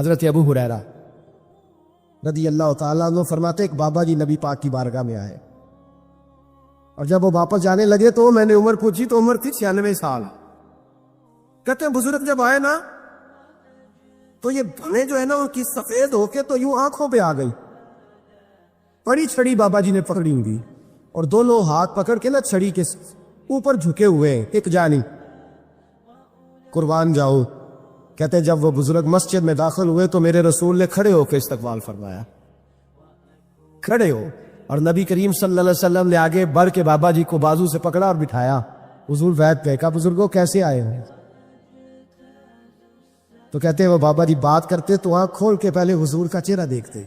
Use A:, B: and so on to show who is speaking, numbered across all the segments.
A: حضرت ابو ہریرہ رضی اللہ تعالیٰ عنہ فرماتے ایک بابا جی نبی پاک کی بارگاہ میں آئے، اور جب وہ واپس جانے لگے تو میں نے عمر پوچھی تو عمر تھی 96 سال۔ کہتے ہیں بزرگ جب آئے نا تو یہ بھنے جو ہے نا ان کی سفید ہو کے تو یوں آنکھوں پہ آ گئی، بڑی چھڑی بابا جی نے پکڑی ہوئی اور دونوں ہاتھ پکڑ کے نا چھڑی کے اوپر جھکے ہوئے ایک جانی، قربان جاؤ۔ کہتے ہیں جب وہ بزرگ مسجد میں داخل ہوئے تو میرے رسول نے کھڑے ہو کے استقبال فرمایا، کھڑے ہو، اور نبی کریم صلی اللہ علیہ وسلم نے آگے بڑھ کے بابا جی کو بازو سے پکڑا اور بٹھایا، حضور بیعت پہ۔ کہا بزرگوں کیسے آئے ہو؟ تو کہتے ہیں وہ بابا جی بات کرتے تو آنکھ کھول کے پہلے حضور کا چہرہ دیکھتے،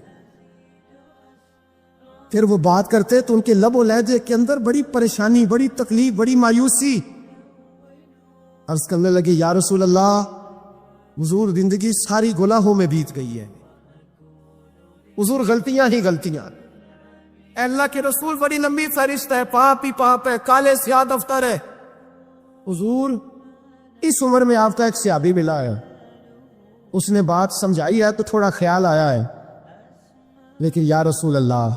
A: پھر وہ بات کرتے تو ان کے لب و لہجے کے اندر بڑی پریشانی، بڑی تکلیف، بڑی مایوسی۔ عرض کرنے لگے یا رسول اللہ، حضور زندگی ساری گناہوں میں بیت گئی ہے، حضور غلطیاں ہی غلطیاں، اے اللہ کے رسول بڑی لمبی فہرست ہے، پاپ ہی پاپ ہے، کالے سیاہ دفتر ہے۔ حضور اس عمر میں آپ کا ایک صحابی ملا ہے، اس نے بات سمجھائی ہے تو تھوڑا خیال آیا ہے، لیکن یا رسول اللہ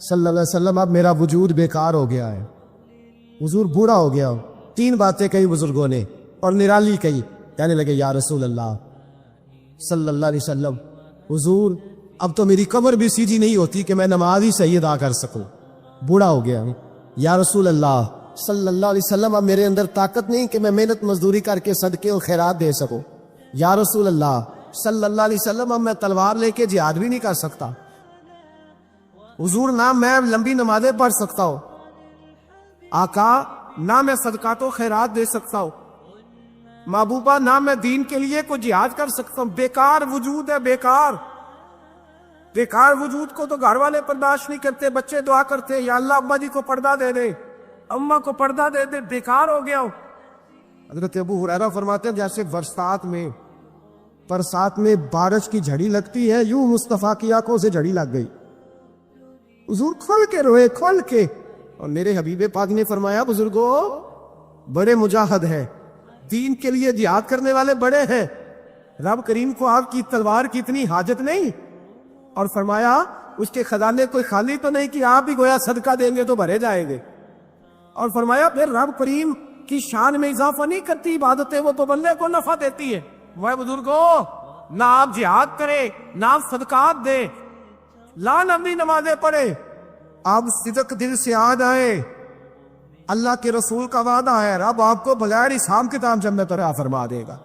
A: صلی اللہ علیہ وسلم اب میرا وجود بیکار ہو گیا ہے، حضور بوڑھا ہو گیا ہو۔ 3 باتیں کہی بزرگوں نے اور نرالی کہی، کہنے لگے یا رسول اللہ صلی اللہ علیہ وسلم، حضور اب تو میری کمر بھی سیدھی نہیں ہوتی کہ میں نماز ہی صحیح ادا کر سکوں، بوڑھا ہو گیا ہوں۔ یا رسول اللہ صلی اللہ علیہ وسلم، اب میرے اندر طاقت نہیں کہ میں محنت مزدوری کر کے صدقے اور خیرات دے سکوں۔ یا رسول اللہ صلی اللہ علیہ وسلم، اب میں تلوار لے کے جہاد بھی نہیں کر سکتا، حضور نہ میں لمبی نمازیں پڑھ سکتا ہوں، آقا نہ میں صدقات و خیرات دے سکتا ہوں، محبوبہ نہ میں دین کے لیے کوئی جہاد کر سکتا ہوں، بیکار وجود ہے، بیکار بیکار وجود کو تو گھر والے برداشت نہیں کرتے، بچے دعا کرتے یا اللہ ابا جی کو پردہ دے دے، اماں کو پردہ دے دے، بیکار ہو گیا ہوں۔ حضرت ابو ہریرہ فرماتے ہیں جیسے برسات میں بارش کی جھڑی لگتی ہے، یوں مصطفیٰ کی آنکھوں سے جھڑی لگ گئی، حضور کھل کے روئے، کھل کے۔ اور میرے حبیب پاک نے فرمایا بزرگوں بڑے مجاہد ہیں، دین کے لیے جہاد کرنے والے بڑے ہیں، رب کریم کو آپ کی تلوار کی اتنی حاجت نہیں، اور فرمایا اس کے خزانے کوئی خالی تو نہیں کہ آپ ہی گویا صدقہ دیں گے تو بھرے جائیں گے، اور فرمایا پھر رب کریم کی شان میں اضافہ نہیں کرتی عبادتیں، وہ تو بندے کو نفع دیتی ہے۔ وہ بزرگوں نہ آپ جہاد کرے، نہ آپ صدقات دے، لا نبی نمازیں پڑھے، آپ صدق دل سے آ جائے، اللہ کے رسول کا وعدہ ہے رب آپ کو بغیر حساب کتاب جنت عطا فرما دے گا۔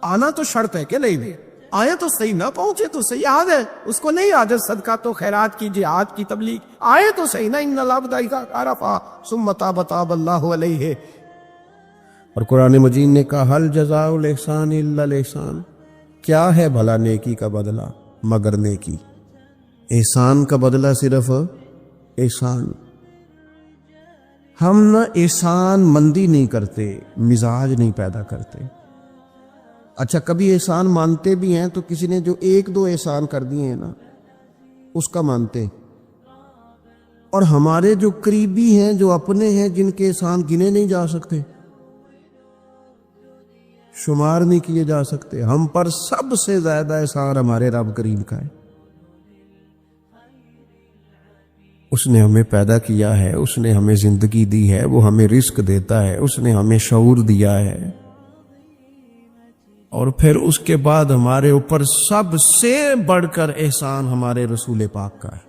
A: آنا تو شرط ہے کہ نہیں بھی آئے تو صحیح، نہ پہنچے تو صحیح، عادت ہے اس کو نہیں عادت صدقات و خیرات کی، جہاد کی، تبلیغ، آئے تو صحیح نا، ان العبد اذا عرفا ثم تاب تاب اللہ علیہ۔ اور قرآن مجید نے کہا هل جزاء الاحسان الا الاحسان، کیا ہے بھلا نیکی کا بدلہ مگر نیکی، احسان کا بدلہ صرف احسان۔ ہم نہ احسان مندی نہیں کرتے، مزاج نہیں پیدا کرتے۔ اچھا کبھی احسان مانتے بھی ہیں تو کسی نے جو 1-2 احسان کر دیے ہیں نا اس کا مانتے، اور ہمارے جو قریبی ہیں جو اپنے ہیں جن کے احسان گنے نہیں جا سکتے، شمار نہیں کیے جا سکتے، ہم پر سب سے زیادہ احسان ہمارے رب کریم کا ہے۔ اس نے ہمیں پیدا کیا ہے، اس نے ہمیں زندگی دی ہے، وہ ہمیں رزق دیتا ہے، اس نے ہمیں شعور دیا ہے، اور پھر اس کے بعد ہمارے اوپر سب سے بڑھ کر احسان ہمارے رسول پاک کا ہے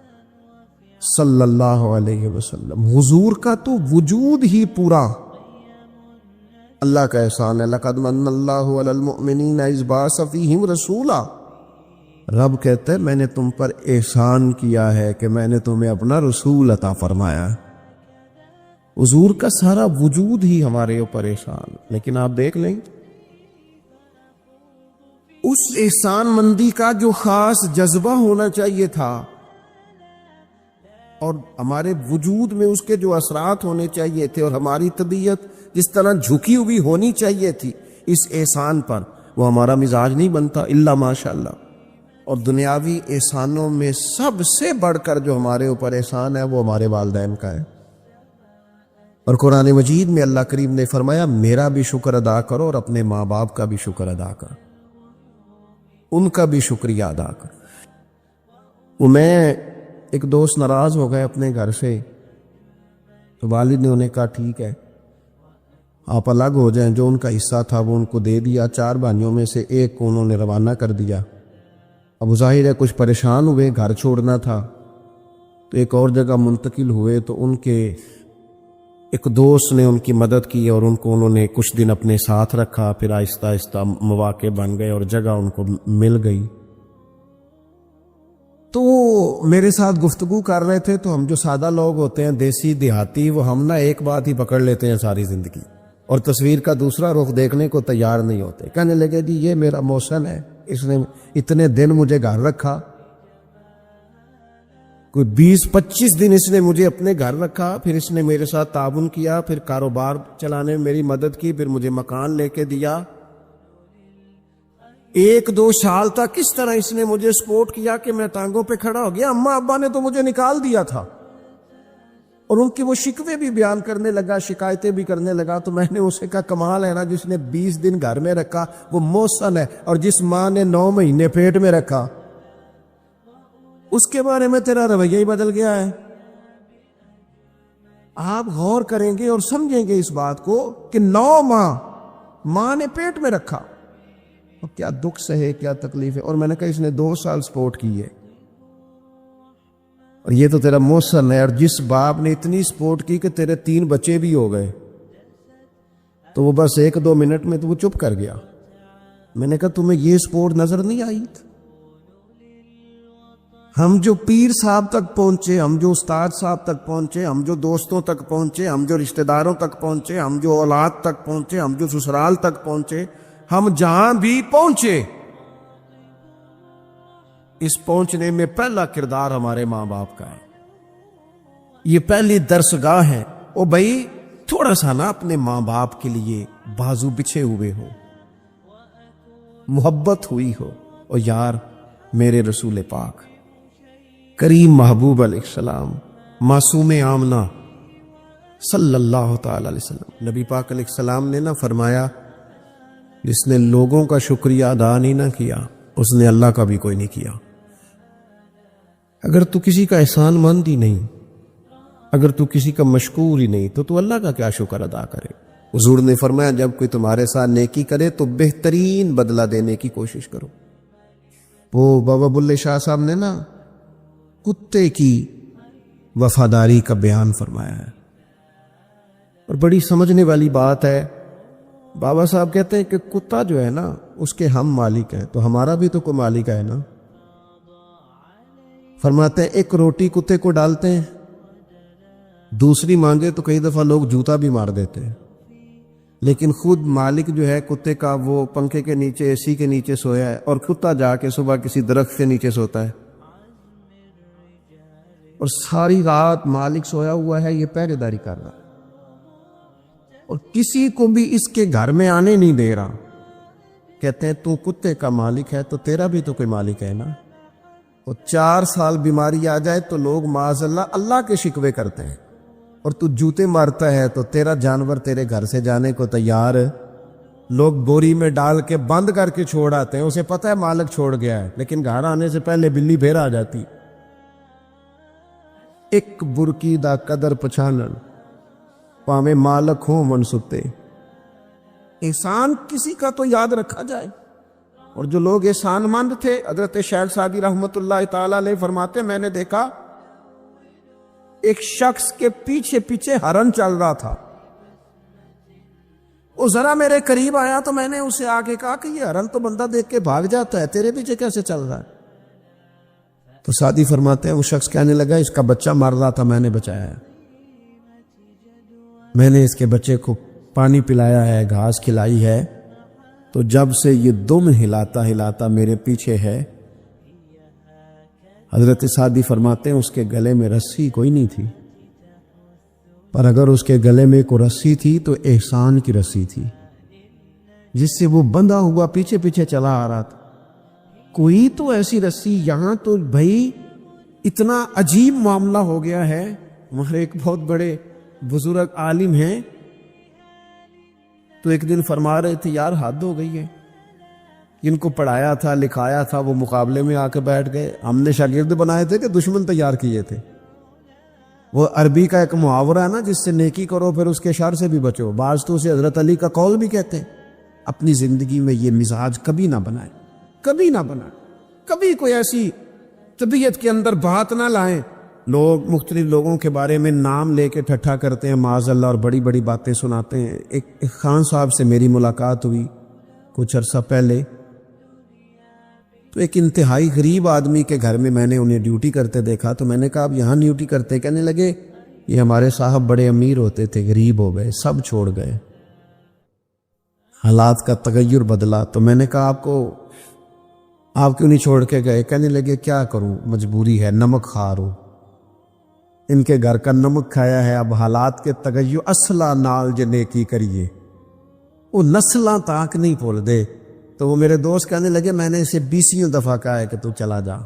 A: صلی اللہ علیہ وسلم۔ حضور کا تو وجود ہی پورا اللہ کا احسان ہے۔ لقد من اللہ علی المؤمنین اذ بعث فیہم رسولا، رب کہتا ہے میں نے تم پر احسان کیا ہے کہ میں نے تمہیں اپنا رسول عطا فرمایا۔ حضور کا سارا وجود ہی ہمارے اوپر احسان، لیکن آپ دیکھ لیں اس احسان مندی کا جو خاص جذبہ ہونا چاہیے تھا اور ہمارے وجود میں اس کے جو اثرات ہونے چاہیے تھے، اور ہماری طبیعت جس طرح جھکی ہوئی ہونی چاہیے تھی اس احسان پر، وہ ہمارا مزاج نہیں بنتا الا ماشاءاللہ۔ اور دنیاوی احسانوں میں سب سے بڑھ کر جو ہمارے اوپر احسان ہے وہ ہمارے والدین کا ہے، اور قرآن مجید میں اللہ کریم نے فرمایا میرا بھی شکر ادا کرو اور اپنے ماں باپ کا بھی شکر ادا کرو۔ ان کا بھی شکریہ ادا کر. وہ میں ایک دوست ناراض ہو گئے اپنے گھر سے، تو والد نے انہیں کہا ٹھیک ہے آپ الگ ہو جائیں، جو ان کا حصہ تھا وہ ان کو دے دیا. 4 بھائیوں میں سے ایک کو انہوں نے روانہ کر دیا. اب ظاہر ہے کچھ پریشان ہوئے، گھر چھوڑنا تھا تو ایک اور جگہ منتقل ہوئے. تو ان کے ایک دوست نے ان کی مدد کی اور ان کو انہوں نے کچھ دن اپنے ساتھ رکھا. پھر آہستہ آہستہ مواقع بن گئے اور جگہ ان کو مل گئی. تو میرے ساتھ گفتگو کر رہے تھے. تو ہم جو سادہ لوگ ہوتے ہیں، دیسی دیہاتی، وہ ہم نہ ایک بات ہی پکڑ لیتے ہیں ساری زندگی اور تصویر کا دوسرا رخ دیکھنے کو تیار نہیں ہوتے. کہنے لگے جی یہ میرا محسن ہے، اس نے اتنے دن مجھے گھر رکھا، کوئی 20-25 دن اس نے مجھے اپنے گھر رکھا، پھر اس نے میرے ساتھ تعاون کیا، پھر کاروبار چلانے میں میری مدد کی، پھر مجھے مکان لے کے دیا. 1-2 سال تک اس طرح اس نے مجھے سپورٹ کیا کہ میں ٹانگوں پہ کھڑا ہو گیا. اماں ابا نے تو مجھے نکال دیا تھا. اور ان کی وہ شکوے بھی بیان کرنے لگا، شکایتیں بھی کرنے لگا. تو میں نے اسے کہا کمال ہے نا، جس نے 20 دن گھر میں رکھا وہ محسن ہے، اور جس ماں نے 9 مہینے پیٹ میں رکھا اس کے بارے میں تیرا رویہ ہی بدل گیا ہے. آپ غور کریں گے اور سمجھیں گے اس بات کو کہ 9 ماں نے پیٹ میں رکھا، اور کیا دکھ سہے، کیا تکلیف ہے. اور میں نے کہا اس نے 2 سال سپورٹ کی ہے، اور یہ تو تیرا محسن ہے. اور جس باپ نے اتنی سپورٹ کی کہ تیرے 3 بچے بھی ہو گئے، تو وہ بس 1-2 منٹ میں تو وہ چپ کر گیا. میں نے کہا تمہیں یہ سپورٹ نظر نہیں آئی؟ ہم جو پیر صاحب تک پہنچے، ہم جو استاد صاحب تک پہنچے، ہم جو دوستوں تک پہنچے، ہم جو رشتہ داروں تک پہنچے، ہم جو اولاد تک پہنچے، ہم جو سسرال تک پہنچے، ہم جہاں بھی پہنچے، اس پہنچنے میں پہلا کردار ہمارے ماں باپ کا ہے. یہ پہلی درسگاہ ہے. او بھائی تھوڑا سا نا اپنے ماں باپ کے لیے بازو بچھے ہوئے ہو، محبت ہوئی ہو. اور یار میرے رسول پاک کریم محبوب علیہ السلام، معصوم آمنہ صلی اللہ تعالی علیہ وسلم، نبی پاک علیہ السلام نے نہ فرمایا جس نے لوگوں کا شکریہ ادا نہیں نہ کیا اس نے اللہ کا بھی کوئی نہیں کیا. اگر تو کسی کا احسان مند ہی نہیں، اگر تو کسی کا مشکور ہی نہیں، تو اللہ کا کیا شکر ادا کرے. حضور نے فرمایا جب کوئی تمہارے ساتھ نیکی کرے تو بہترین بدلہ دینے کی کوشش کرو. وہ بابا بلے شاہ صاحب نے نا کتے کی وفاداری کا بیان فرمایا ہے، اور بڑی سمجھنے والی بات ہے. بابا صاحب کہتے ہیں کہ کتا جو ہے نا اس کے ہم مالک ہیں، تو ہمارا بھی تو کوئی مالک ہے نا. فرماتے ہیں ایک روٹی کتے کو ڈالتے ہیں، دوسری مانگے تو کئی دفعہ لوگ جوتا بھی مار دیتے ہیں، لیکن خود مالک جو ہے کتے کا وہ پنکھے کے نیچے، اے سی کے نیچے سویا ہے، اور کتا جا کے صبح کسی درخت کے نیچے سوتا ہے، اور ساری رات مالک سویا ہوا ہے، یہ پہرے داری کر رہا ہے، اور کسی کو بھی اس کے گھر میں آنے نہیں دے رہا. کہتے ہیں تو کتے کا مالک ہے تو تیرا بھی تو کوئی مالک ہے نا. اور 4 سال بیماری آ جائے تو لوگ معاذ اللہ کے شکوے کرتے ہیں، اور تو جوتے مارتا ہے تو تیرا جانور تیرے گھر سے جانے کو تیار، لوگ بوری میں ڈال کے بند کر کے چھوڑ آتے ہیں، اسے پتہ ہے مالک چھوڑ گیا ہے، لیکن گھر آنے سے پہلے بلی پھر آ جاتی. ایک برکی دا قدر پچھانن پاویں مالک ہوں من ستے. احسان کسی کا تو یاد رکھا جائے. اور جو لوگ احسان مند تھے، حضرت شیخ سعدی رحمت اللہ تعالی علیہ فرماتے میں نے دیکھا ایک شخص کے پیچھے پیچھے ہرن چل رہا تھا. وہ ذرا میرے قریب آیا تو میں نے اسے آگے کہا کہ یہ ہرن تو بندہ دیکھ کے بھاگ جاتا ہے، تیرے پیچھے کیسے چل رہا ہے؟ تو سعدی فرماتے ہیں وہ شخص کہنے لگا اس کا بچہ مر رہا تھا، میں نے بچایا ہے، میں نے اس کے بچے کو پانی پلایا ہے، گھاس کھلائی ہے، تو جب سے یہ دم ہلاتا ہلاتا میرے پیچھے ہے. حضرت سعدی فرماتے ہیں اس کے گلے میں رسی کوئی نہیں تھی، پر اگر اس کے گلے میں کوئی رسی تھی تو احسان کی رسی تھی، جس سے وہ بندھا ہوا پیچھے پیچھے چلا آ رہا تھا. کوئی تو ایسی رسی، یہاں تو بھائی اتنا عجیب معاملہ ہو گیا ہے. ہمارے ایک بہت بڑے بزرگ عالم ہیں، تو ایک دن فرما رہے تھے یار حد ہو گئی ہے، جن کو پڑھایا تھا لکھایا تھا وہ مقابلے میں آ کے بیٹھ گئے. ہم نے شاگرد بنائے تھے کہ دشمن تیار کیے تھے؟ وہ عربی کا ایک محاورہ ہے نا، جس سے نیکی کرو پھر اس کے شر سے بھی بچو. بعض تو اسے حضرت علی کا قول بھی کہتے ہیں. اپنی زندگی میں یہ مزاج کبھی نہ بنائیں، کبھی نہ بنائیں. کبھی کوئی ایسی طبیعت کے اندر بات نہ لائیں. لوگ مختلف لوگوں کے بارے میں نام لے کے ٹھٹھا کرتے ہیں معاذ اللہ، اور بڑی بڑی باتیں سناتے ہیں. ایک خان صاحب سے میری ملاقات ہوئی کچھ عرصہ پہلے، تو ایک انتہائی غریب آدمی کے گھر میں میں نے انہیں ڈیوٹی کرتے دیکھا. تو میں نے کہا اب یہاں ڈیوٹی کرتے؟ کہنے لگے یہ ہمارے صاحب بڑے امیر ہوتے تھے، غریب ہو گئے، سب چھوڑ گئے، حالات کا تغیر بدلا. تو میں نے کہا آپ کیوں نہیں چھوڑ کے گئے؟ کہنے لگے کیا کروں، مجبوری ہے، نمک خار ہوں، ان کے گھر کا نمک کھایا ہے، اب حالات کے تغیر. اصلہ نال جے نیکی کریے وہ نسلاں تاک نہیں بھول دے. تو وہ میرے دوست کہنے لگے میں نے اسے 20 دفعہ کہا ہے کہ تو چلا جا.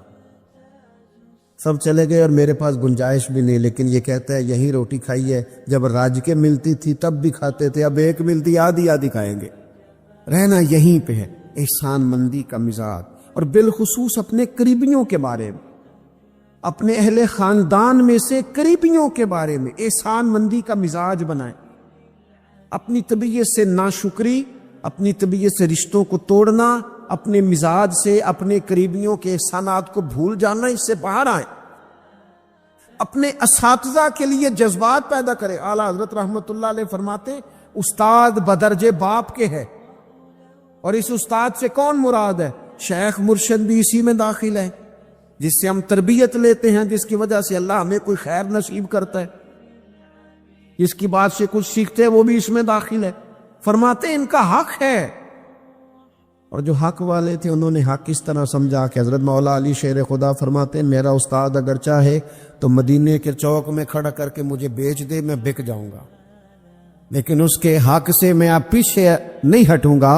A: سب چلے گئے اور میرے پاس گنجائش بھی نہیں، لیکن یہ کہتا ہے یہی روٹی کھائی ہے، جب راج کے ملتی تھی تب بھی کھاتے تھے، اب ایک ملتی آدھی آدھی کھائیں گے. رہنا یہیں پہ ہے. احسان مندی کا مزاج، اور بالخصوص اپنے قریبیوں کے بارے میں، اپنے اہل خاندان میں سے قریبیوں کے بارے میں احسان مندی کا مزاج بنائیں. اپنی طبیعت سے ناشکری، اپنی طبیعت سے رشتوں کو توڑنا، اپنے مزاج سے اپنے قریبیوں کے احسانات کو بھول جانا، اس سے باہر آئیں. اپنے اساتذہ کے لیے جذبات پیدا کریں. اعلیٰ حضرت رحمت اللہ علیہ فرماتے ہیں استاد بدرجے باپ کے ہے. اور اس استاد سے کون مراد ہے؟ شیخ مرشد بھی اسی میں داخل ہے، جس سے ہم تربیت لیتے ہیں، جس کی وجہ سے اللہ ہمیں کوئی خیر نصیب کرتا ہے، جس کی بات سے کچھ سیکھتے ہیں، وہ بھی اس میں داخل ہے. فرماتے ہیں ان کا حق ہے. اور جو حق والے تھے انہوں نے حق اس طرح سمجھا کہ حضرت مولا علی شیر خدا فرماتے ہیں میرا استاد اگر چاہے تو مدینے کے چوک میں کھڑا کر کے مجھے بیچ دے، میں بک جاؤں گا، لیکن اس کے حق سے میں اب پیچھے نہیں ہٹوں گا.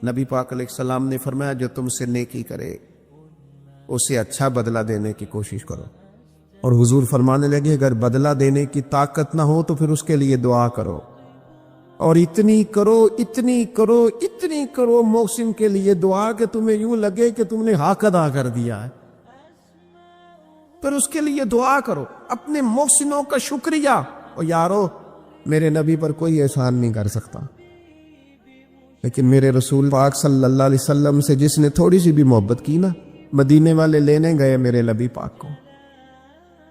A: نبی پاک علیہ السلام نے فرمایا جو تم سے نیکی کرے اسے اچھا بدلہ دینے کی کوشش کرو. اور حضور فرمانے لگے اگر بدلہ دینے کی طاقت نہ ہو تو پھر اس کے لیے دعا کرو، اور اتنی کرو اتنی کرو اتنی کرو محسن کے لیے دعا کہ تمہیں یوں لگے کہ تم نے حق ادا کر دیا ہے. پھر اس کے لیے دعا کرو، اپنے محسنوں کا شکریہ. اور یارو میرے نبی پر کوئی احسان نہیں کر سکتا، لیکن میرے رسول پاک صلی اللہ علیہ وسلم سے جس نے تھوڑی سی بھی محبت کی نا، مدینے والے لینے گئے میرے نبی پاک کو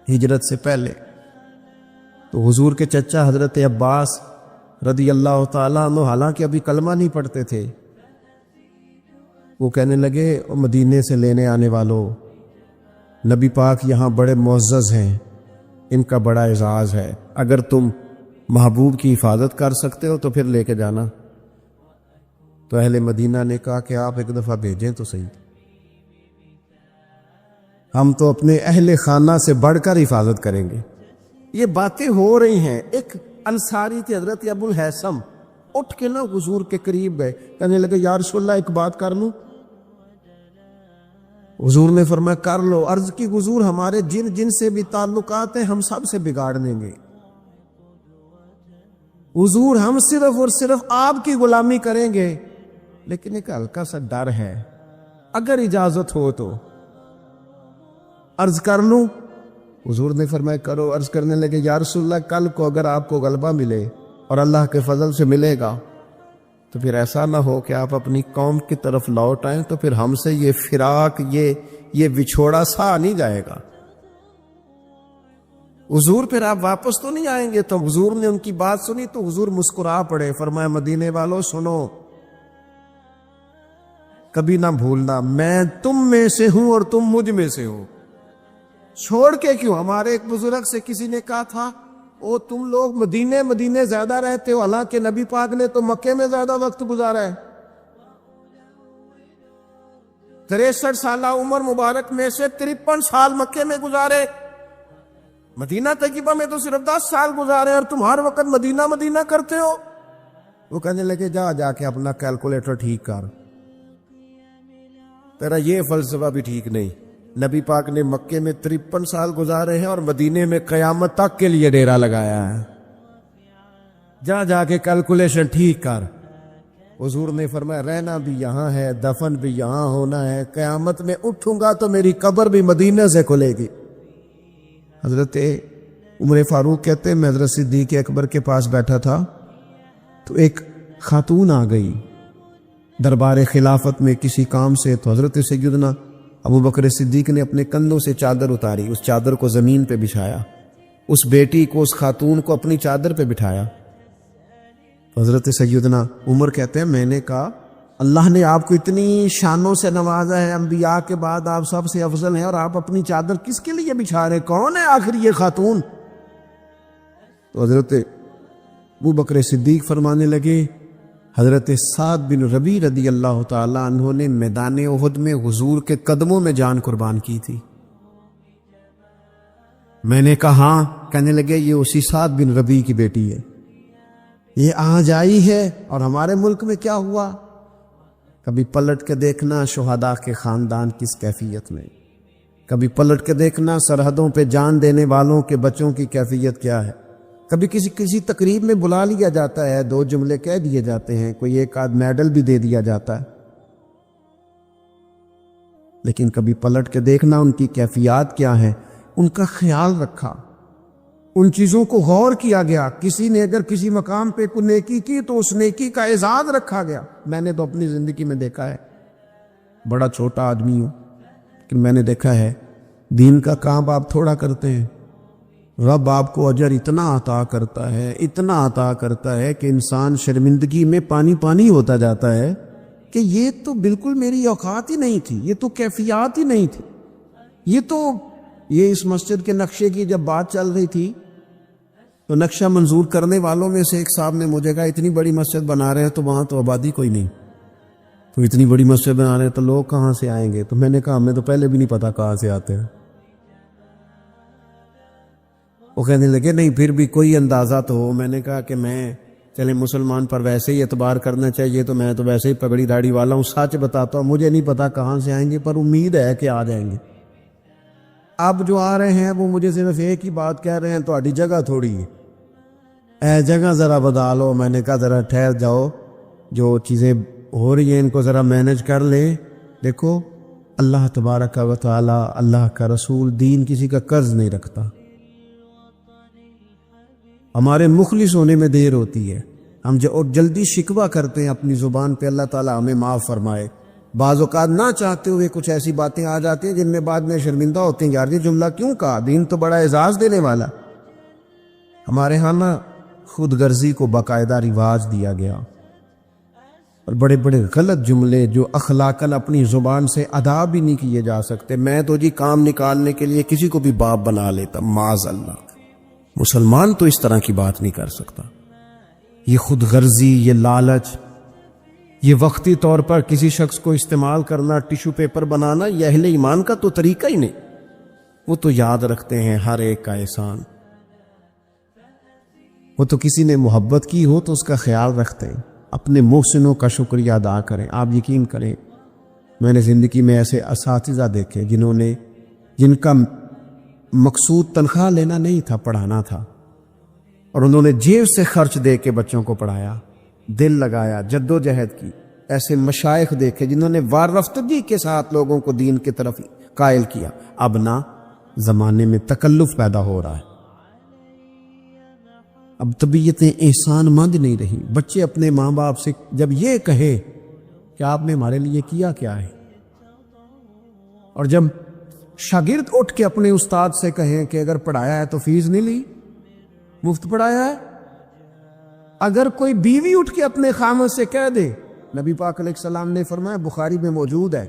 A: ہجرت سے پہلے. تو حضور کے چچا حضرت عباس رضی اللہ تعالیٰ عنہ حالانکہ ابھی کلمہ نہیں پڑھتے تھے، وہ کہنے لگے مدینے سے لینے آنے والوں، نبی پاک یہاں بڑے معزز ہیں، ان کا بڑا اعزاز ہے، اگر تم محبوب کی حفاظت کر سکتے ہو تو پھر لے کے جانا. تو اہل مدینہ نے کہا کہ آپ ایک دفعہ بھیجیں تو صحیح، ہم تو اپنے اہل خانہ سے بڑھ کر حفاظت کریں گے. یہ باتیں ہو رہی ہیں. ایک انصاری تھے حضرت ابو الحیثم، اٹھ کے نا حضور کے قریب گئے، کہنے لگے یا رسول اللہ ایک بات کر لوں؟ حضور نے فرمایا کر لو. عرض کی حضور ہمارے جن جن سے بھی تعلقات ہیں ہم سب سے بگاڑ دیں گے. حضور ہم صرف اور صرف آپ کی غلامی کریں گے، لیکن ایک ہلکا سا ڈر ہے، اگر اجازت ہو تو عرض کر لوں؟ حضور نے فرمایا کرو. عرض کرنے لگے یا رسول اللہ کل کو اگر آپ کو غلبہ ملے اور اللہ کے فضل سے ملے گا تو پھر ایسا نہ ہو کہ آپ اپنی قوم کی طرف لوٹ آئیں، تو پھر ہم سے یہ فراق یہ وچھوڑا سا نہیں جائے گا. حضور پھر آپ واپس تو نہیں آئیں گے؟ تو حضور نے ان کی بات سنی تو حضور مسکرا پڑے، فرمایا مدینے والوں سنو، کبھی نہ بھولنا میں تم میں سے ہوں اور تم مجھ میں سے ہو. چھوڑ کے کیوں؟ ہمارے ایک بزرگ سے کسی نے کہا تھا او تم لوگ مدینے زیادہ رہتے ہو، حالانکہ نبی پاک نے تو مکے میں زیادہ وقت گزارا ہے. 63 سالہ عمر مبارک میں سے 53 سال مکے میں گزارے، مدینہ طیبہ میں تو صرف 10 سال گزارے، اور تم ہر وقت مدینہ کرتے ہو. وہ کہنے لگے جا کے اپنا کیلکولیٹر ٹھیک کر، تیرا یہ فلسفہ بھی ٹھیک نہیں. نبی پاک نے مکے میں 53 سال گزارے ہیں اور مدینے میں قیامت تک کے لیے ڈیرا لگایا ہے. جا کے کیلکولیشن ٹھیک کر. حضور نے فرمایا رہنا بھی یہاں ہے، دفن بھی یہاں ہونا ہے، قیامت میں اٹھوں گا تو میری قبر بھی مدینہ سے کھلے گی۔ حضرت عمر فاروق کہتے ہیں میں حضرت صدیق اکبر کے پاس بیٹھا تھا تو ایک خاتون آ گئی دربار خلافت میں کسی کام سے، تو حضرت سیدنا ابو بکر صدیق نے اپنے کندھوں سے چادر اتاری، اس چادر کو زمین پہ بچھایا، اس بیٹی کو، اس خاتون کو اپنی چادر پہ بٹھایا۔ حضرت سیدنا عمر کہتے ہیں میں نے کہا اللہ نے آپ کو اتنی شانوں سے نوازا ہے، انبیاء کے بعد آپ سب سے افضل ہیں، اور آپ اپنی چادر کس کے لیے بچھا رہے ہیں؟ کون ہے آخر یہ خاتون؟ تو حضرت ابو بکر صدیق فرمانے لگے حضرت سعد بن ربیع رضی اللہ تعالی عنہ نے میدان احد میں حضور کے قدموں میں جان قربان کی تھی۔ میں نے کہا ہاں، کہنے لگے یہ اسی سعد بن ربیع کی بیٹی ہے، یہ آج آئی ہے۔ اور ہمارے ملک میں کیا ہوا؟ کبھی پلٹ کے دیکھنا شہداء کے خاندان کس کیفیت میں، کبھی پلٹ کے دیکھنا سرحدوں پہ جان دینے والوں کے بچوں کی کیفیت کیا ہے۔ کبھی کسی تقریب میں بلا لیا جاتا ہے، 2 جملے کہہ دیے جاتے ہیں، کوئی ایک آدھ میڈل بھی دے دیا جاتا ہے، لیکن کبھی پلٹ کے دیکھنا ان کی کیفیات کیا ہے، ان کا خیال رکھا، ان چیزوں کو غور کیا گیا۔ کسی نے اگر کسی مقام پہ کوئی نیکی کی تو اس نیکی کا اعزاز رکھا گیا۔ میں نے تو اپنی زندگی میں دیکھا ہے، بڑا چھوٹا آدمی ہوں لیکن میں نے دیکھا ہے دین کا کام آپ تھوڑا کرتے ہیں، رب آپ کو اجر اتنا عطا کرتا ہے، اتنا عطا کرتا ہے کہ انسان شرمندگی میں پانی پانی ہوتا جاتا ہے کہ یہ تو بالکل میری اوقات ہی نہیں تھی، یہ تو کیفیات ہی نہیں تھی، یہ اس مسجد کے نقشے کی جب بات چل رہی تھی تو نقشہ منظور کرنے والوں میں سے ایک صاحب نے مجھے کہا اتنی بڑی مسجد بنا رہے ہیں تو وہاں تو آبادی کوئی نہیں، تو اتنی بڑی مسجد بنا رہے ہیں تو لوگ کہاں سے آئیں گے؟ تو میں نے کہا ہمیں تو پہلے بھی نہیں پتا کہاں سے آتے ہیں۔ وہ کہنے لگے نہیں پھر بھی کوئی اندازہ تو ہو۔ میں نے کہا کہ چلے مسلمان پر ویسے ہی اعتبار کرنا چاہیے، تو میں تو ویسے ہی پگڑی داڑھی والا ہوں، سچ بتاتا ہوں مجھے نہیں پتا کہاں سے آئیں گے، پر امید ہے کہ آ جائیں گے۔ اب جو آ رہے ہیں وہ مجھے صرف ایک ہی بات کہہ رہے ہیں تہاڈی جگہ تھوڑی ہے، اے جگہ ذرا بدالو۔ میں نے کہا ذرا ٹھہر جاؤ، جو چیزیں ہو رہی ہیں ان کو ذرا مینج کر لیں۔ دیکھو اللہ تبارک و تعالی، اللہ کا رسول دین کسی کا قرض نہیں رکھتا، ہمارے مخلص ہونے میں دیر ہوتی ہے، ہم اور جلدی شکوہ کرتے ہیں اپنی زبان پہ، اللہ تعالیٰ ہمیں معاف فرمائے۔ بعض اوقات نہ چاہتے ہوئے کچھ ایسی باتیں آ جاتی ہیں جن میں بعد میں شرمندہ ہوتے ہیں، یار یہ جملہ کیوں کہا، دین تو بڑا اعزاز دینے والا۔ ہمارے ہاں نا خود غرضی کو باقاعدہ رواج دیا گیا، اور بڑے بڑے غلط جملے جو اخلاقاً اپنی زبان سے ادا بھی نہیں کیے جا سکتے، میں تو جی کام نکالنے کے لیے کسی کو بھی باپ بنا لیتا، معاذ اللہ۔ مسلمان تو اس طرح کی بات نہیں کر سکتا۔ یہ خود غرضی، یہ لالچ، یہ وقتی طور پر کسی شخص کو استعمال کرنا، ٹیشو پیپر بنانا، یہ اہل ایمان کا تو طریقہ ہی نہیں۔ وہ تو یاد رکھتے ہیں ہر ایک کا احسان، وہ تو کسی نے محبت کی ہو تو اس کا خیال رکھتے ہیں، اپنے محسنوں کا شکریہ ادا کریں۔ آپ یقین کریں میں نے زندگی میں ایسے اساتذہ دیکھے جن کا مقصود تنخواہ لینا نہیں تھا، پڑھانا تھا، اور انہوں نے جیب سے خرچ دے کے بچوں کو پڑھایا، دل لگایا، جد و جہد کی۔ ایسے مشائخ دیکھے جنہوں نے وارفتگی کے ساتھ لوگوں کو دین کی طرف قائل کیا۔ اب نہ زمانے میں تکلف پیدا ہو رہا ہے، اب طبیعتیں احسان مند نہیں رہی۔ بچے اپنے ماں باپ سے جب یہ کہے کہ آپ نے ہمارے لیے کیا کیا ہے، اور جب شاگرد اٹھ کے اپنے استاد سے کہیں کہ اگر پڑھایا ہے تو فیس نہیں لی، مفت پڑھایا ہے۔ اگر کوئی بیوی اٹھ کے اپنے خامد سے کہہ دے، نبی پاک علیہ السلام نے فرمایا، بخاری میں موجود ہے،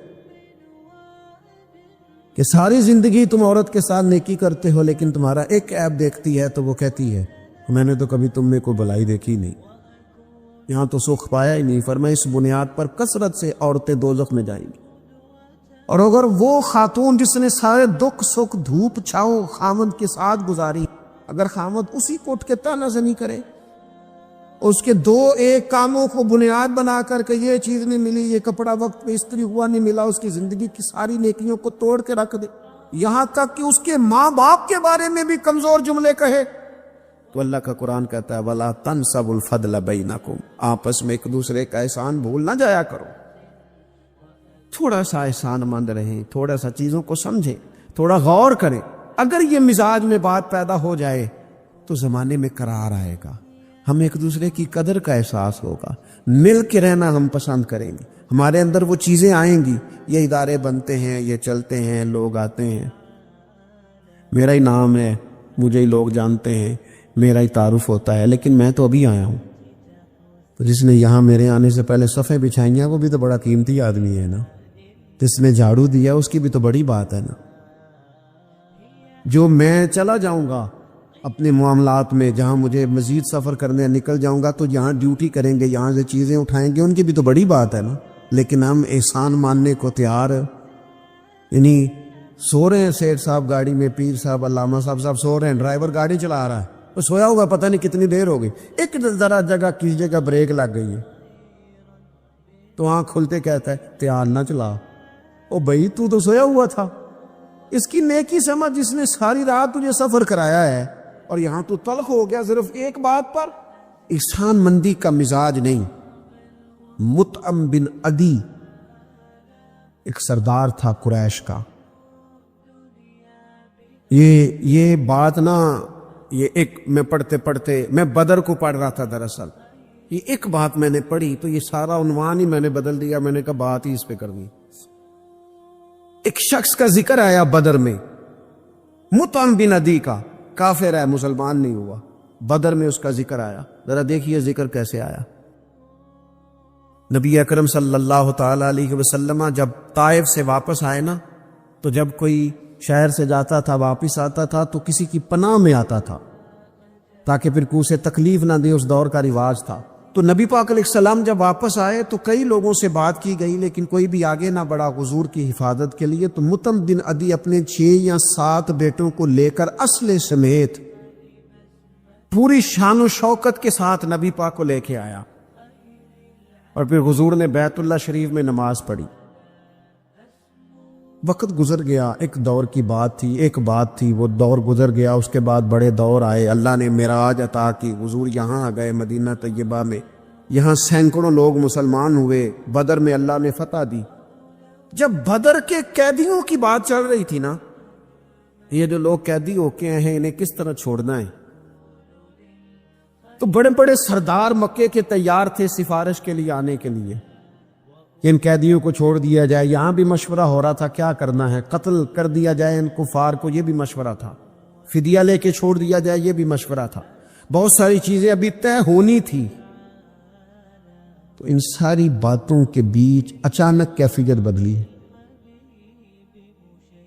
A: کہ ساری زندگی تم عورت کے ساتھ نیکی کرتے ہو لیکن تمہارا ایک عیب دیکھتی ہے تو وہ کہتی ہے میں نے تو کبھی تم میں کوئی بلائی دیکھی نہیں، یہاں تو سکھ پایا ہی نہیں۔ فرمایا اس بنیاد پر کثرت سے عورتیں دوزخ میں جائیں گی۔ اور اگر وہ خاتون جس نے سارے دکھ سکھ دھوپ چھاؤ خامد کے ساتھ گزاری، اگر خامد اسی کو اٹھ کے تانا زنی کرے، اس کے 2-1 کاموں کو بنیاد بنا کر کہ یہ چیز نہیں ملی، یہ کپڑا وقت پہ استری ہوا نہیں ملا، اس کی زندگی کی ساری نیکیوں کو توڑ کے رکھ دے، یہاں تک کہ اس کے ماں باپ کے بارے میں بھی کمزور جملے کہے،
B: تو اللہ کا قرآن کہتا ہے وَلَا تَنْسَبُوا الْفَضْلَ بَيْنَكُمْ، آپس میں ایک دوسرے کا احسان بھول نہ جایا کرو. تھوڑا سا احسان مند رہیں، تھوڑا سا چیزوں کو سمجھیں، تھوڑا غور کریں. اگر یہ مزاج میں بات پیدا ہو جائے تو زمانے میں قرار آئے گا، ہم ایک دوسرے کی قدر کا احساس ہوگا، مل کے رہنا ہم پسند کریں گے، ہمارے اندر وہ چیزیں آئیں گی. یہ ادارے بنتے ہیں، یہ چلتے ہیں، لوگ آتے ہیں، میرا ہی نام ہے، مجھے ہی لوگ جانتے ہیں، میرا ہی تعارف ہوتا ہے، لیکن میں تو ابھی آیا ہوں. تو جس نے یہاں میرے آنے سے پہلے صفیں بچھائی ہیں وہ بھی تو بڑا قیمتی آدمی ہے نا. جس نے جھاڑو دیا اس کی بھی تو بڑی بات ہے نا. جو میں چلا جاؤں گا اپنے معاملات میں، جہاں مجھے مزید سفر کرنے نکل جاؤں گا تو یہاں ڈیوٹی کریں گے، یہاں سے چیزیں اٹھائیں گے، ان کی بھی تو بڑی بات ہے نا. لیکن ہم احسان ماننے کو تیار، یعنی سو رہے ہیں سیٹھ صاحب گاڑی میں، پیر صاحب، علامہ صاحب سو رہے ہیں، ڈرائیور گاڑی چلا رہا ہے، وہ سویا ہوا پتہ نہیں کتنی دیر ہو گئی، ایک ذرا جگہ کسی جگہ بریک لگ گئی ہے تو آنکھ کھلتے کہتا ہے تیار نہ چلا. او بھائی تو سویا ہوا تھا. اس کی نیکی سمجھ جس نے ساری رات تجھے سفر کرایا ہے اور یہاں تو تلخ ہو گیا صرف ایک بات پر. احسان مندی کا مزاج نہیں. مطعم بن عدی ایک سردار تھا قریش کا. یہ بات نا، یہ ایک میں پڑھتے میں بدر کو پڑھ رہا تھا دراصل، یہ ایک بات میں نے پڑھی تو یہ سارا عنوان ہی میں نے بدل دیا. میں نے کہا بات ہی اس پہ کر دی. ایک شخص کا ذکر آیا بدر میں، مطعم بن عدی کا، کافر ہے، مسلمان نہیں ہوا، بدر میں اس کا ذکر آیا. ذرا دیکھیے ذکر کیسے آیا. نبی اکرم صلی اللہ تعالی علیہ وسلم جب طائف سے واپس آئے نا، تو جب کوئی شہر سے جاتا تھا واپس آتا تھا تو کسی کی پناہ میں آتا تھا تاکہ پھر کو اسے تکلیف نہ دے، اس دور کا رواج تھا. تو نبی پاک علیہ السلام جب واپس آئے تو کئی لوگوں سے بات کی گئی لیکن کوئی بھی آگے نہ بڑھا حضور کی حفاظت کے لیے. تو مطعم بن عدی اپنے 6 یا 7 بیٹوں کو لے کر اسلحے سمیت پوری شان و شوکت کے ساتھ نبی پاک کو لے کے آیا اور پھر حضور نے بیت اللہ شریف میں نماز پڑھی. وقت گزر گیا، ایک دور کی بات تھی، ایک بات تھی، وہ دور گزر گیا. اس کے بعد بڑے دور آئے، اللہ نے معراج عطا کی، حضور یہاں آ گئے مدینہ طیبہ میں، یہاں سینکڑوں لوگ مسلمان ہوئے، بدر میں اللہ نے فتح دی. جب بدر کے قیدیوں کی بات چل رہی تھی نا، یہ جو لوگ قیدی ہو کے ہیں انہیں کس طرح چھوڑنا ہے، تو بڑے بڑے سردار مکے کے تیار تھے سفارش کے لیے آنے کے لیے کہ ان قیدیوں کو چھوڑ دیا جائے. یہاں بھی مشورہ ہو رہا تھا کیا کرنا ہے، قتل کر دیا جائے ان کفار کو، یہ بھی مشورہ تھا، فدیہ لے کے چھوڑ دیا جائے، یہ بھی مشورہ تھا. بہت ساری چیزیں ابھی طے ہونی تھی. تو ان ساری باتوں کے بیچ اچانک کیفیت بدلی.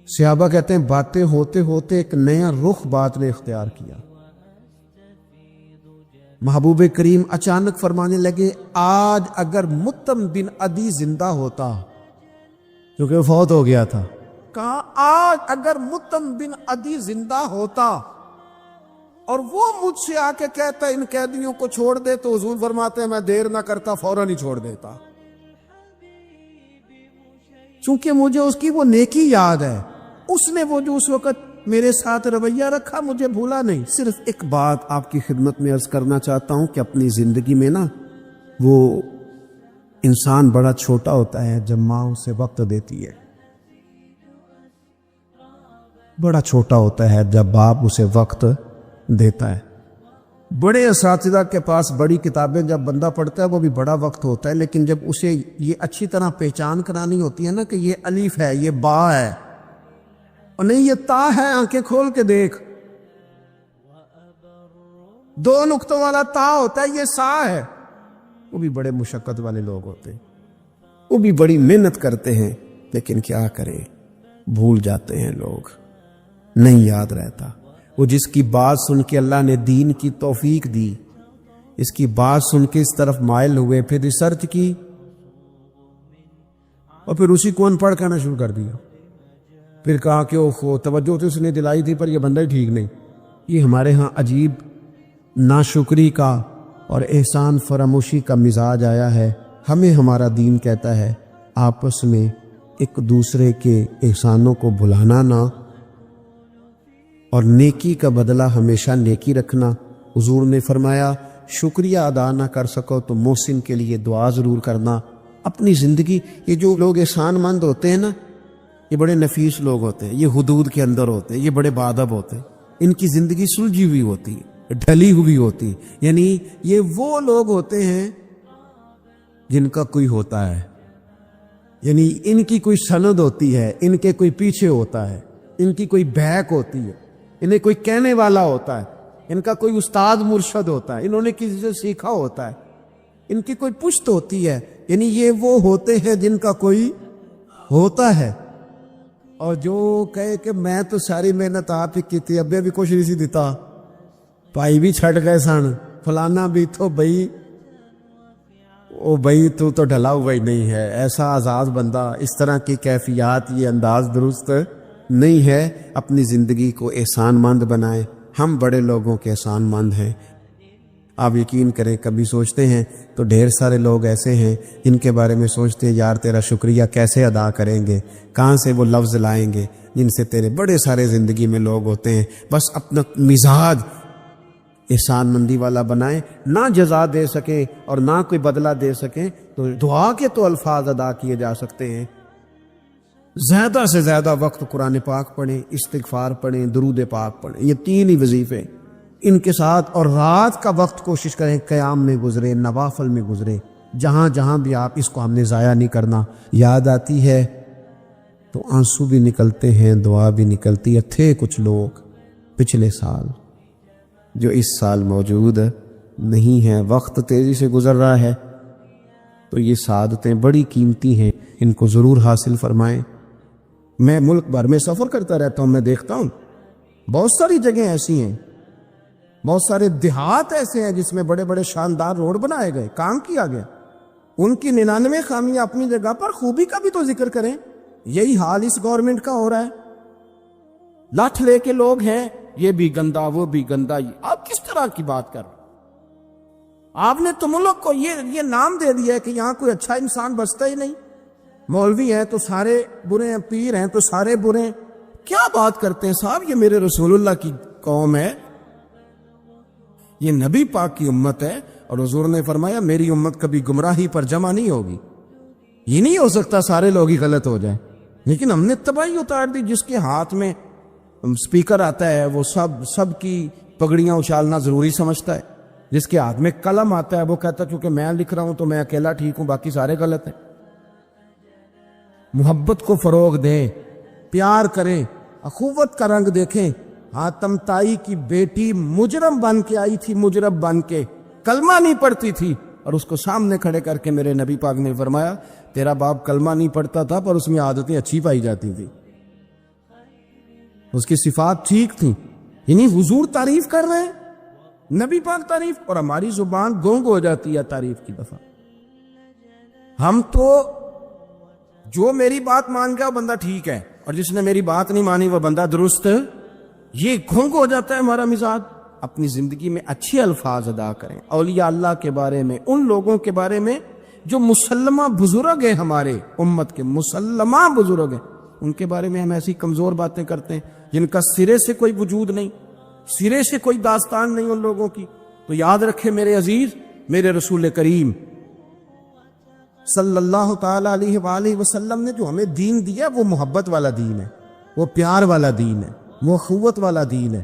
B: صحابہ کہتے ہیں باتیں ہوتے ہوتے ایک نیا رخ بات نے اختیار کیا. محبوب کریم اچانک فرمانے لگے آج اگر مطعم بن عدی زندہ ہوتا، کیونکہ وہ فوت ہو گیا تھا، کہا آج اگر مطعم بن عدی زندہ ہوتا اور وہ مجھ سے آ کے کہتا ان قیدیوں کو چھوڑ دے، تو حضور فرماتے ہیں میں دیر نہ کرتا، فوراً ہی چھوڑ دیتا. چونکہ مجھے اس کی وہ نیکی یاد ہے، اس نے وہ جو اس وقت میرے ساتھ رویہ رکھا مجھے بھولا نہیں. صرف ایک بات آپ کی خدمت میں عرض کرنا چاہتا ہوں کہ اپنی زندگی میں نا وہ انسان بڑا چھوٹا ہوتا ہے جب ماں اسے وقت دیتی ہے، بڑا چھوٹا ہوتا ہے جب باپ اسے وقت دیتا ہے. بڑے اساتذہ کے پاس بڑی کتابیں جب بندہ پڑھتا ہے وہ بھی بڑا وقت ہوتا ہے، لیکن جب اسے یہ اچھی طرح پہچان کرانی ہوتی ہے نا کہ یہ الف ہے، یہ با ہے، اور نہیں یہ تا ہے، آنکھیں کھول کے دیکھ، 2 نقطوں والا تا ہوتا ہے، یہ سا ہے. وہ بھی بڑے مشقت والے لوگ ہوتے ہیں، وہ بھی بڑی محنت کرتے ہیں، لیکن کیا کریں بھول جاتے ہیں لوگ، نہیں یاد رہتا. وہ جس کی بات سن کے اللہ نے دین کی توفیق دی، اس کی بات سن کے اس طرف مائل ہوئے، پھر ریسرچ کی اور پھر اسی کو ان پڑھ کرنا شروع کر دیا. پھر کہا کہ اوہ توجہ تو اس نے دلائی تھی پر یہ بندہ ہی ٹھیک نہیں. یہ ہمارے ہاں عجیب ناشکری کا اور احسان فراموشی کا مزاج آیا ہے. ہمیں ہمارا دین کہتا ہے آپس میں ایک دوسرے کے احسانوں کو بھلانا نہ، اور نیکی کا بدلہ ہمیشہ نیکی رکھنا. حضور نے فرمایا شکریہ ادا نہ کر سکو تو محسن کے لیے دعا ضرور کرنا. اپنی زندگی، یہ جو لوگ احسان مند ہوتے ہیں نا، یہ بڑے نفیس لوگ ہوتے ہیں، یہ حدود کے اندر ہوتے ہیں، یہ بڑے باادب ہوتے ہیں. ان کی زندگی سلجھی ہوئی ہوتی ہے، ڈھلی ہوئی ہوتی، یعنی یہ وہ لوگ ہوتے ہیں جن کا کوئی ہوتا ہے، یعنی ان کی کوئی سند ہوتی ہے، ان کے کوئی پیچھے ہوتا ہے، ان کی کوئی بہک ہوتی ہے، انہیں کوئی کہنے والا ہوتا ہے، ان کا کوئی استاد مرشد ہوتا ہے، انہوں نے کسی سے سیکھا ہوتا ہے، ان کی کوئی پشت ہوتی ہے. یعنی یہ وہ ہوتے ہیں جن کا کوئی ہوتا ہے. اور جو کہے کہ میں تو ساری محنت آپ ہی کی تھی، ابے بھی کچھ نہیں سی دیتا، بھائی بھی چھٹ گئے سن، فلانا بھی تو بھائی او بھائی تو ڈھلا ہوا ہی نہیں ہے. ایسا آزاد بندہ، اس طرح کی کیفیات، یہ انداز درست نہیں ہے. اپنی زندگی کو احسان مند بنائیں. ہم بڑے لوگوں کے احسان مند ہیں. آپ یقین کریں کبھی سوچتے ہیں تو ڈھیر سارے لوگ ایسے ہیں جن کے بارے میں سوچتے ہیں یار تیرا شکریہ کیسے ادا کریں گے، کہاں سے وہ لفظ لائیں گے، جن سے تیرے بڑے سارے زندگی میں لوگ ہوتے ہیں. بس اپنا مزاج احسان مندی والا بنائیں. نہ جزا دے سکیں اور نہ کوئی بدلہ دے سکیں تو دعا کے تو الفاظ ادا کیے جا سکتے ہیں. زیادہ سے زیادہ وقت قرآن پاک پڑھیں، استغفار پڑھیں، درود پاک پڑھیں. یہ 3 ہی وظیفے ان کے ساتھ. اور رات کا وقت کوشش کریں قیام میں گزرے، نوافل میں گزرے. جہاں جہاں بھی آپ، اس کو ہم نے ضائع نہیں کرنا. یاد آتی ہے تو آنسو بھی نکلتے ہیں، دعا بھی نکلتی ہے. تھے کچھ لوگ پچھلے سال جو اس سال موجود نہیں ہیں. وقت تیزی سے گزر رہا ہے تو یہ سعادتیں بڑی قیمتی ہیں، ان کو ضرور حاصل فرمائیں. میں ملک بھر میں سفر کرتا رہتا ہوں، میں دیکھتا ہوں بہت ساری جگہیں ایسی ہیں، بہت سارے دیہات ایسے ہیں جس میں بڑے بڑے شاندار روڈ بنائے گئے، کام کیا گیا. ان کی 99 خامیاں اپنی جگہ پر، خوبی کا بھی تو ذکر کریں. یہی حال اس گورنمنٹ کا ہو رہا ہے. لاٹھ لے کے لوگ ہیں، یہ بھی گندا وہ بھی گندا. آپ کس طرح کی بات کر رہے ہیں؟ آپ نے تو ملک کو یہ نام دے دیا ہے کہ یہاں کوئی اچھا انسان بستا ہی نہیں. مولوی ہیں تو سارے برے ہیں، پیر ہیں تو سارے برے ہیں. کیا بات کرتے ہیں صاحب؟ یہ میرے رسول اللہ کی قوم ہے، یہ نبی پاک کی امت ہے. اور حضور نے فرمایا میری امت کبھی گمراہی پر جمع نہیں ہوگی. یہ نہیں ہو سکتا سارے لوگ ہی غلط ہو جائیں. لیکن ہم نے تباہی اتار دی. جس کے ہاتھ میں سپیکر آتا ہے وہ سب کی پگڑیاں اچھالنا ضروری سمجھتا ہے. جس کے ہاتھ میں قلم آتا ہے وہ کہتا ہے کیونکہ میں لکھ رہا ہوں تو میں اکیلا ٹھیک ہوں، باقی سارے غلط ہیں. محبت کو فروغ دیں، پیار کریں، اخوت کا رنگ دیکھیں. حاتم تائی کی بیٹی مجرم بن کے آئی تھی، مجرم بن کے، کلمہ نہیں پڑھتی تھی، اور اس کو سامنے کھڑے کر کے میرے نبی پاک نے فرمایا تیرا باپ کلمہ نہیں پڑھتا تھا پر اس میں عادتیں اچھی پائی جاتی تھی، اس کی صفات ٹھیک تھیں. یعنی حضور تعریف کر رہے ہیں، نبی پاک تعریف، اور ہماری زبان گونگ ہو جاتی ہے تعریف کی دفعہ. ہم تو جو میری بات مان گیا وہ بندہ ٹھیک ہے، اور جس نے میری بات نہیں مانی وہ بندہ درست. یہ گھونگ ہو جاتا ہے ہمارا مزاج. اپنی زندگی میں اچھے الفاظ ادا کریں. اولیاء اللہ کے بارے میں، ان لوگوں کے بارے میں جو مسلمہ بزرگ ہیں، ہمارے امت کے مسلمہ بزرگ ہیں، ان کے بارے میں ہم ایسی کمزور باتیں کرتے ہیں جن کا سرے سے کوئی وجود نہیں، سرے سے کوئی داستان نہیں ان لوگوں کی. تو یاد رکھے میرے عزیز، میرے رسول کریم صلی اللہ تعالی علیہ وآلہ وسلم نے جو ہمیں دین دیا وہ محبت والا دین ہے، وہ پیار والا دین ہے، وہ اخوت والا دین ہے.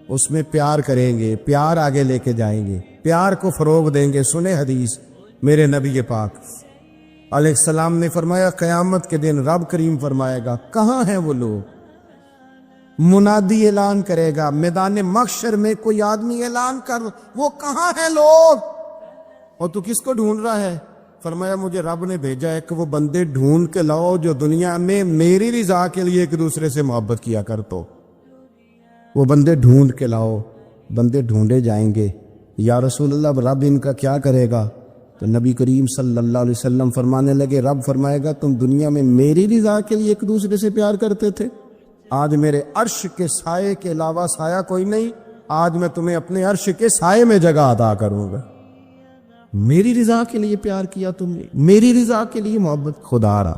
B: اس میں پیار کریں گے، پیار آگے لے کے جائیں گے، پیار کو فروغ دیں گے. سنے حدیث میرے نبی پاک علیہ السلام نے فرمایا قیامت کے دن رب کریم فرمائے گا کہاں ہیں وہ لوگ. منادی اعلان کرے گا میدان محشر میں، کوئی آدمی اعلان کر وہ کہاں ہیں لوگ. اور تو کس کو ڈھونڈ رہا ہے؟ فرمایا مجھے رب نے بھیجا ہے کہ وہ بندے ڈھونڈ کے لاؤ جو دنیا میں میری رضا کے لیے ایک دوسرے سے محبت کیا کر. تو وہ بندے ڈھونڈ کے لاؤ. بندے ڈھونڈے جائیں گے. یا رسول اللہ رب ان کا کیا کرے گا؟ تو نبی کریم صلی اللہ علیہ وسلم فرمانے لگے رب فرمائے گا تم دنیا میں میری رضا کے لیے ایک دوسرے سے پیار کرتے تھے، آج میرے عرش کے سائے کے علاوہ سایہ کوئی نہیں، آج میں تمہیں اپنے عرش کے سائے میں جگہ عطا کروں گا. میری رضا کے لیے پیار کیا تم نے، میری رضا کے لیے محبت. خدا را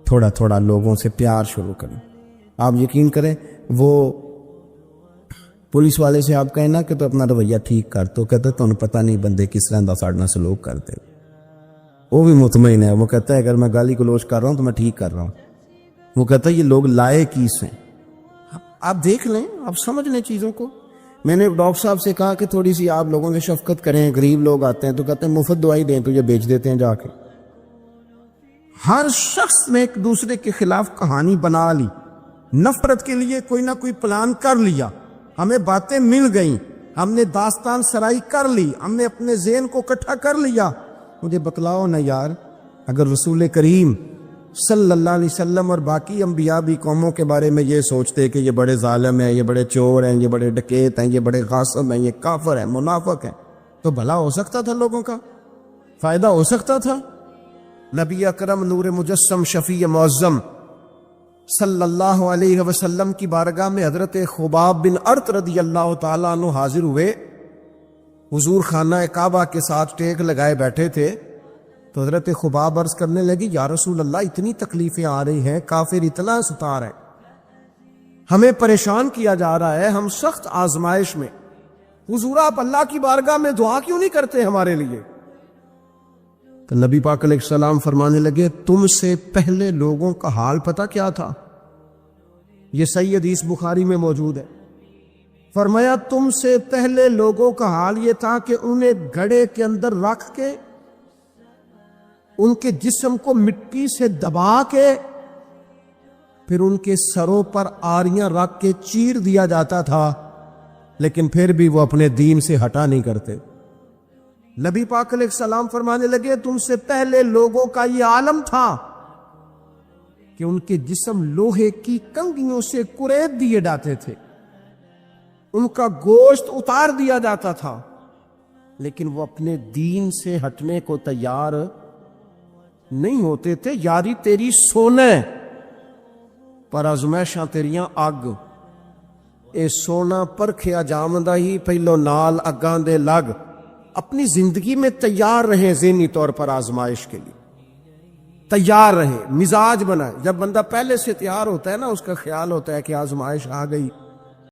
B: تھوڑا تھوڑا لوگوں سے پیار شروع کریں. آپ یقین کریں وہ پولیس والے سے آپ کہیں نا کہ تو اپنا رویہ ٹھیک کر، تو کہتا ہے تمہیں پتہ نہیں بندے کس طرح دا ساڑھنا سلوک کرتے، وہ بھی مطمئن ہے، وہ کہتا ہے اگر میں گالی گلوچ کر رہا ہوں تو میں ٹھیک کر رہا ہوں، وہ کہتا ہے یہ لوگ لائے کیس ہیں۔ آپ دیکھ لیں، آپ سمجھ لیں چیزوں کو۔ میں نے ڈاکٹر صاحب سے کہا کہ تھوڑی سی آپ لوگوں سے شفقت کریں، غریب لوگ آتے ہیں تو کہتے ہیں مفت دوائی دیں تو یہ بیچ دیتے ہیں جا کے۔ ہر شخص نے ایک دوسرے کے خلاف کہانی بنا لی، نفرت کے لیے کوئی نہ کوئی پلان کر لیا، ہمیں باتیں مل گئیں، ہم نے داستان سرائی کر لی، ہم نے اپنے ذہن کو اکٹھا کر لیا۔ مجھے بتلاؤ نا یار، اگر رسول کریم صلی اللہ علیہ وسلم اور باقی انبیاء بھی قوموں کے بارے میں یہ سوچتے کہ یہ بڑے ظالم ہیں، یہ بڑے چور ہیں، یہ بڑے ڈکیت ہیں، یہ بڑے غاصب ہیں، یہ کافر ہیں، منافق ہیں، تو بھلا ہو سکتا تھا، لوگوں کا فائدہ ہو سکتا تھا۔ نبی اکرم نور مجسم شفیع معظم صلی اللہ علیہ وسلم کی بارگاہ میں حضرت خباب بن ارت رضی اللہ تعالیٰ عنہ حاضر ہوئے، حضور خانہ کعبہ کے ساتھ ٹیک لگائے بیٹھے تھے، تو حضرت خباب عرض کرنے لگی یا رسول اللہ اتنی تکلیفیں آ رہی ہیں، کافر اتنا ستا رہے ہیں، ہمیں پریشان کیا جا رہا ہے، ہم سخت آزمائش میں، حضور آپ اللہ کی بارگاہ میں دعا کیوں نہیں کرتے ہمارے لیے؟ تو نبی پاک علیہ السلام فرمانے لگے تم سے پہلے لوگوں کا حال پتہ کیا تھا؟ یہ صحیح حدیث بخاری میں موجود ہے۔ فرمایا تم سے پہلے لوگوں کا حال یہ تھا کہ انہیں گڑھے کے اندر رکھ کے ان کے جسم کو مٹی سے دبا کے پھر ان کے سروں پر آریاں رکھ کے چیر دیا جاتا تھا، لیکن پھر بھی وہ اپنے دین سے ہٹا نہیں کرتے۔ نبی پاک علیہ السلام فرمانے لگے تم سے پہلے لوگوں کا یہ عالم تھا کہ ان کے جسم لوہے کی کنگھیوں سے کریت دیے جاتے تھے، ان کا گوشت اتار دیا جاتا تھا، لیکن وہ اپنے دین سے ہٹنے کو تیار نہیں ہوتے تھے۔ یاری تیری سونا پر آزمائشاں تیریاں اگ، اے سونا پرکھیا جامدہ ہی پہلو نال اگاں دے لگ۔ اپنی زندگی میں تیار رہیں، ذہنی طور پر آزمائش کے لیے تیار رہیں، مزاج بنائیں۔ جب بندہ پہلے سے تیار ہوتا ہے نا، اس کا خیال ہوتا ہے کہ آزمائش آ گئی،